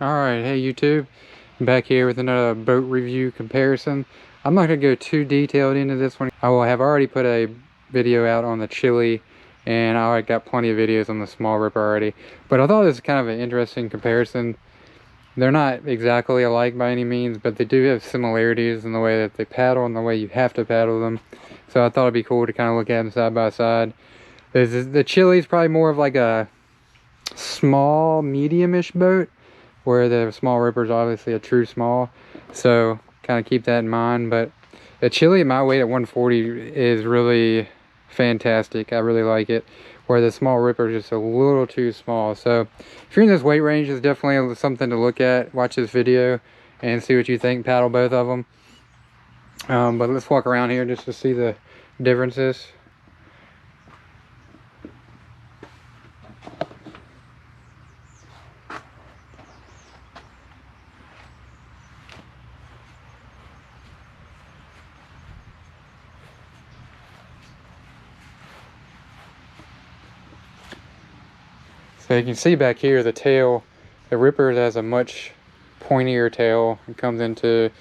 Alright, hey YouTube, I'm back here with another boat review comparison. I'm not going to go too detailed into this one. I will have already put a video out on the Zetchili, and I already got plenty of videos on the small ripper already. But I thought this was kind of an interesting comparison. They're not exactly alike by any means, but they do have similarities in the way that they paddle and the way you have to paddle them. So I thought it'd be cool to kind of look at them side by side. The Zetchili is probably more of like a small, medium-ish boat, where the small ripper is obviously a true small, so kind of keep that in mind. But the Zetchili at my weight at 140 is really fantastic. I really like it, where the small ripper is just a little too small. So if you're in this weight range, it's definitely something to look at. Watch this video and see what you think. Paddle both of them. But let's walk around here just to see the differences. So you can see back here the tail, the ripper has a much pointier tail. It comes into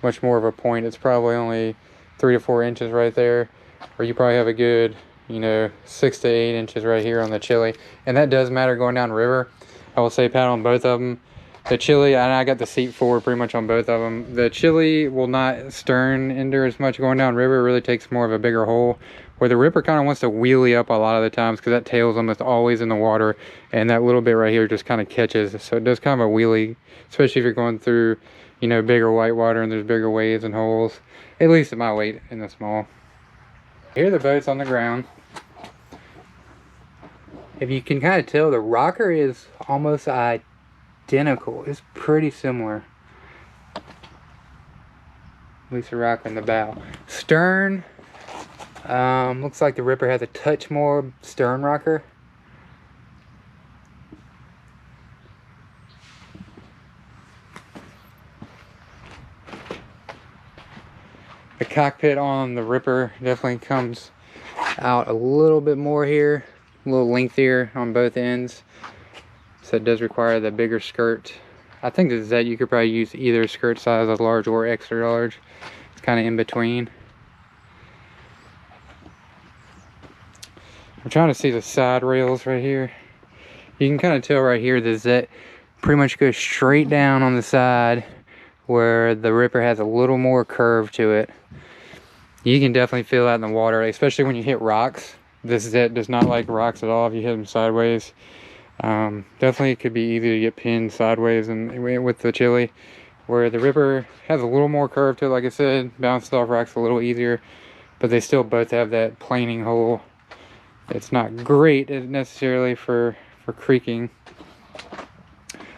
much more of a point. It's probably only 3 to 4 inches right there, or you probably have a good, 6 to 8 inches right here on the Zetchili. And that does matter going down river. I will say paddle on both of them. The Zetchili, and I got the seat forward pretty much on both of them. The Zetchili will not stern ender as much going down river. It really takes more of a bigger hole, where the ripper kind of wants to wheelie up a lot of the times because that tail's almost always in the water, and that little bit right here just kind of catches. So it does kind of a wheelie, especially if you're going through, bigger whitewater and there's bigger waves and holes, at least at my weight in the small. Here are the boats on the ground. If you can kind of tell, the rocker is almost identical. It's pretty similar. At least the rocker in the bow. Stern, looks like the ripper has a touch more stern rocker. The cockpit on the ripper definitely comes out a little bit more here, a little lengthier on both ends. So it does require the bigger skirt. I think this is that you could probably use either skirt size, a large or extra large. It's kind of in between. I'm trying to see the side rails right here. You can kind of tell right here that Zet pretty much goes straight down on the side, where the ripper has a little more curve to it. You can definitely feel that in the water, especially when you hit rocks. This Zet does not like rocks at all if you hit them sideways. Definitely it could be easy to get pinned sideways and with the Zetchili, where the ripper has a little more curve to it. Like I said, bounced off rocks a little easier, but they still both have that planing hole. It's not great necessarily for creaking.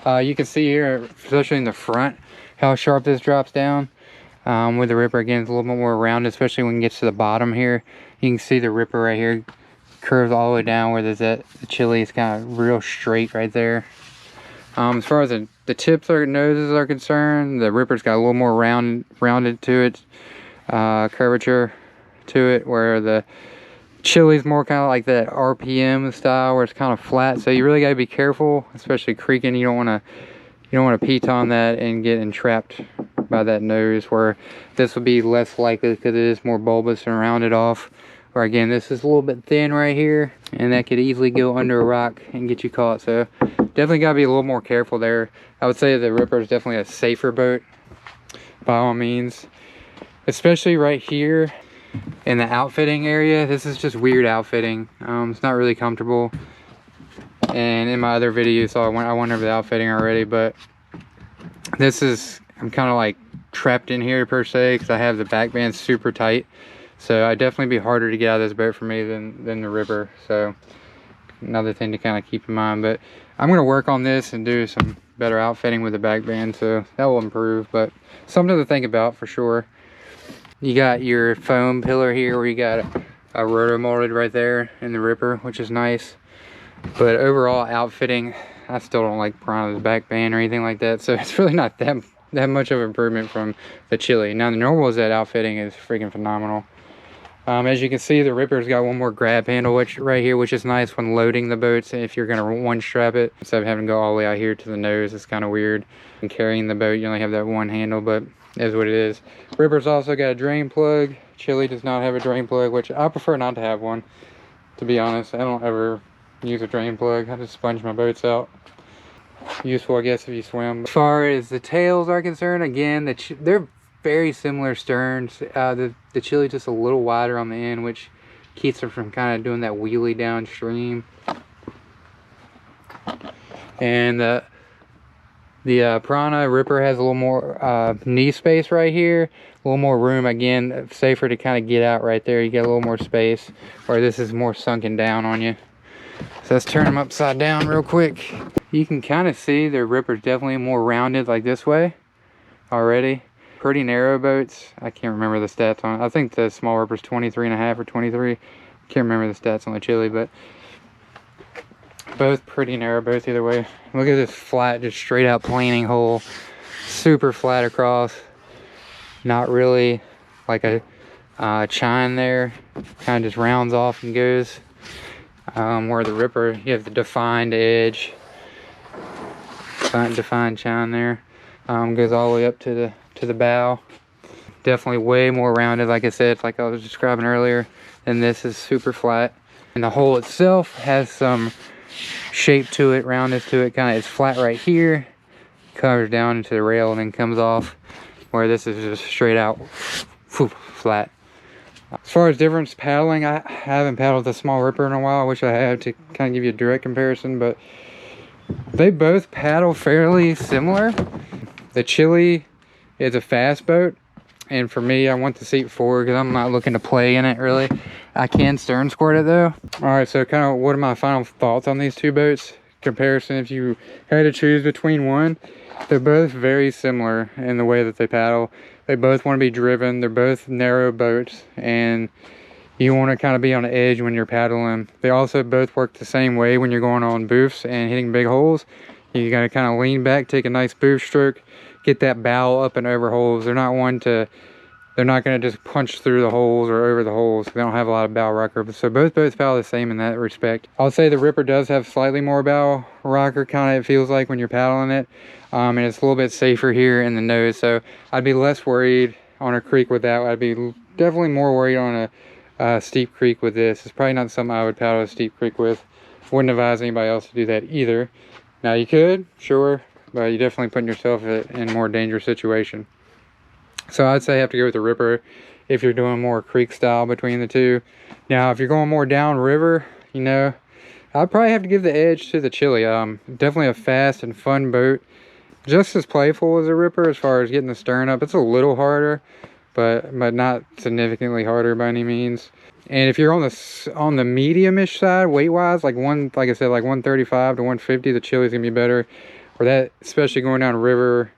You can see here, especially in the front, how sharp this drops down. With the ripper, again, it's a little bit more rounded, especially when it gets to the bottom here. You can see the ripper right here curves all the way down, where there's that Zetchili is kind of real straight right there. As far as the tips or noses are concerned, the ripper's got a little more rounded to it, curvature to it, where the Zetchili's more kind of like that RPM style, where it's kind of flat. So you really got to be careful, especially creaking. You don't want to piton that and get entrapped by that nose, where this would be less likely because it is more bulbous and rounded off. Or again, this is a little bit thin right here, and that could easily go under a rock and get you caught. So definitely got to be a little more careful there. I would say the ripper is definitely a safer boat by all means, especially right here in the outfitting area. This is just weird outfitting. It's not really comfortable. And in my other videos, so I went over the outfitting already, but this is, I'm kind of like trapped in here per se, because I have the back band super tight. So I'd definitely be harder to get out of this boat for me than the ripper. So another thing to kind of keep in mind. But I'm going to work on this and do some better outfitting with the back band, so that will improve. But something to think about for sure. You got your foam pillar here, where you got a rotor molded right there in the ripper, which is nice. But overall outfitting, I still don't like Pyranha's back band or anything like that. So it's really not that much of an improvement from the Zetchili. Now the normal Zet outfitting is freaking phenomenal. As you can see, the Ripper's got one more grab handle right here, which is nice when loading the boats. If you're gonna one strap it, instead of having to go all the way out here to the nose, it's kind of weird. And carrying the boat, you only have that one handle, but it is what it is. Ripper's also got a drain plug. Zetchili does not have a drain plug, which I prefer not to have one, to be honest. I don't ever use a drain plug. I just sponge my boats out. Useful, I guess, if you swim. As far as the tails are concerned, again, they're very similar sterns. The Zetchili just a little wider on the end, which keeps them from kind of doing that wheelie downstream. And the Pyranharipper has a little more knee space right here, a little more room. Again, safer to kind of get out right there. You get a little more space, or this is more sunken down on you. So let's turn them upside down real quick. You can kind of see the Ripper's definitely more rounded like this way already. Pretty narrow boats. I can't remember the stats on it. I think the small Ripper's 23.5 or 23. Can't remember the stats on the Zetchili, but both pretty narrow boats either way. Look at this flat, just straight out planing hole. Super flat across. Not really like a chine there. Kind of just rounds off and goes. Where the Ripper, you have the defined edge. Defined chine there. Goes all the way up to the bow. Definitely way more rounded, like I said, like I was describing earlier. And this is super flat. And the hole itself has some shape to it, roundness to it. Kind of, it's flat right here, covers down into the rail and then comes off, where this is just straight out flat. As far as difference paddling, I haven't paddled the small Ripper in a while. I wish I had to kind of give you a direct comparison, but they both paddle fairly similar. The Zetchili is a fast boat, and for me, I want the seat forward because I'm not looking to play in it really. I can stern squirt it though. All right, so kind of what are my final thoughts on these two boats? Comparison, if you had to choose between one, they're both very similar in the way that they paddle. They both want to be driven. They're both narrow boats, and you want to kind of be on the edge when you're paddling. They also both work the same way when you're going on boofs and hitting big holes. You got to kind of lean back, take a nice boof stroke, get that bow up and over holes. They're not going to just punch through the holes or over the holes. They don't have a lot of bow rocker. So both boats paddle the same in that respect. I'll say the Ripper does have slightly more bow rocker, kind of it feels like when you're paddling it. And it's a little bit safer here in the nose. So I'd be less worried on a creek with that. I'd be definitely more worried on a steep creek with this. It's probably not something I would paddle a steep creek with. Wouldn't advise anybody else to do that either. Now you could, sure, but you're definitely putting yourself in a more dangerous situation. So I'd say you have to go with the Ripper if you're doing more creek style between the two. Now, if you're going more downriver, you know, I'd probably have to give the edge to the Zetchili. Definitely a fast and fun boat. Just as playful as a Ripper as far as getting the stern up. It's a little harder, but not significantly harder by any means. And if you're on the medium-ish side, weight-wise, like I said, like 135 to 150, the Zetchili's gonna be better. For that, especially going down river,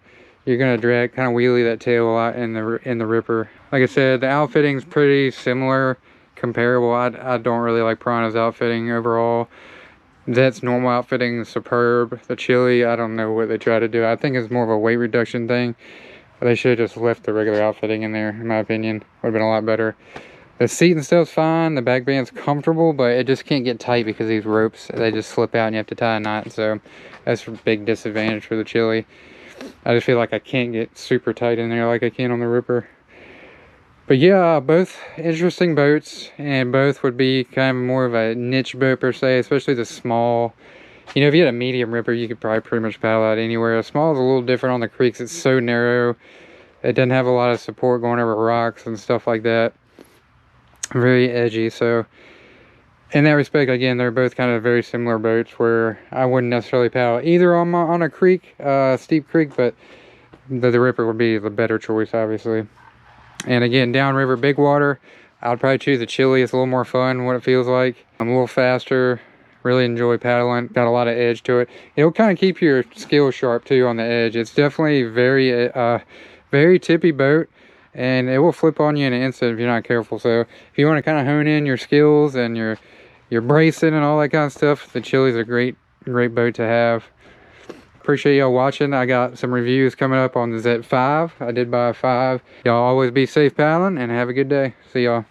you're gonna drag, kind of wheelie that tail a lot in the Ripper. Like I said, the outfitting's pretty similar, comparable. I don't really like Piranha's outfitting overall. That's normal outfitting is superb. The Zetchili, I don't know what they try to do. I think it's more of a weight reduction thing. But they should have just left the regular outfitting in there, in my opinion. Would have been a lot better. The seat and stuff's fine. The back band's comfortable, but it just can't get tight because these ropes, they just slip out and you have to tie a knot. So that's a big disadvantage for the Zetchili. I just feel like I can't get super tight in there like I can on the Ripper. But yeah, both interesting boats, and both would be kind of more of a niche boat per se, especially the small. You know, if you had a medium Ripper, you could probably pretty much paddle out anywhere. A small is a little different on the creeks. It's so narrow. It doesn't have a lot of support going over rocks and stuff like that. Very edgy. So in that respect, again, they're both kind of very similar boats where I wouldn't necessarily paddle either on a creek, steep creek, but the Ripper would be the better choice, obviously. And again, downriver, big water, I'd probably choose the Zetchili. It's a little more fun, what it feels like. I'm a little faster. Really enjoy paddling. Got a lot of edge to it. It'll kind of keep your skills sharp too on the edge. It's definitely very tippy boat, and it will flip on you in an instant if you're not careful. So if you want to kind of hone in your skills and your bracing and all that kind of stuff, the Zetchili's a great boat to have. Appreciate y'all watching. I got some reviews coming up on the Zet 5. I did buy a 5. Y'all always be safe paddling and have a good day. See y'all.